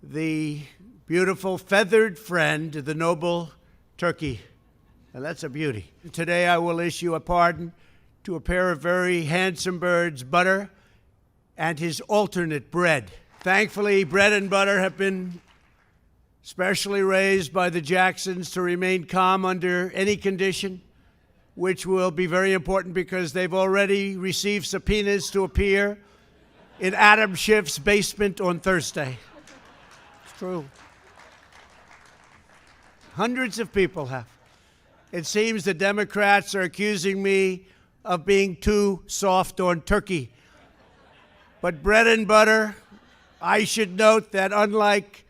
the beautiful feathered friend of the noble turkey. And that's a beauty. Today I will issue a pardon to a pair of very handsome birds, Butter and his alternate, Bread. Thankfully, Bread and Butter have been specially raised by the Jacksons to remain calm under any condition, which will be very important because they've already received subpoenas to appear in Adam Schiff's basement on Thursday. It's true. Hundreds of people have. It seems the Democrats are accusing me of being too soft on turkey. But Bread and Butter, I should note that unlike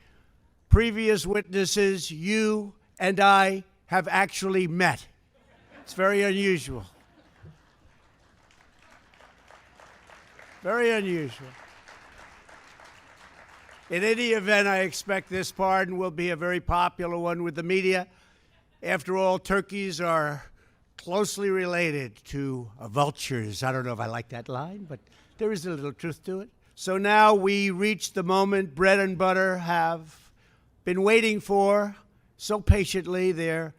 previous witnesses, you and I have actually met. It's very unusual. Very unusual. In any event, I expect this pardon will be a very popular one with the media. After all, turkeys are closely related to vultures. I don't know if I like that line, but there is a little truth to it. So now we reach the moment Bread and Butter have been waiting for so patiently, their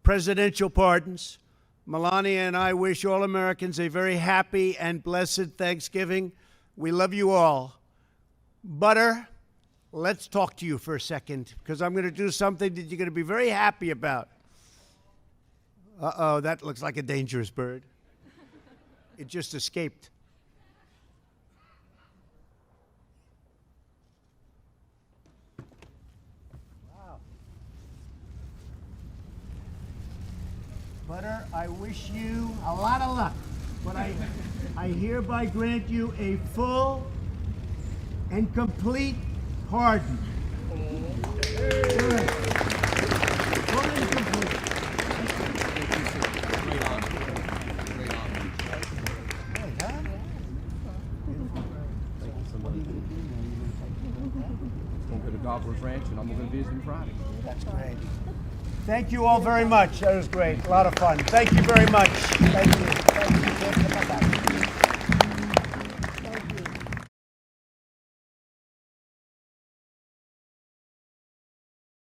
presidential pardons. Melania and I wish all Americans a very happy and blessed Thanksgiving. We love you all. Butter, let's talk to you for a second, because I'm going to do something that you're going to be very happy about. Uh-oh, that looks like a dangerous bird. It just escaped. Wow. Butter, I wish you a lot of luck, but I hereby grant you a full and complete pardon. Good. Full and complete. Golfers Ranch, and I'm going to visit him Friday. That's great. Thank you all very much. That was great. A lot of fun. Thank you very much. Thank you. Thank you.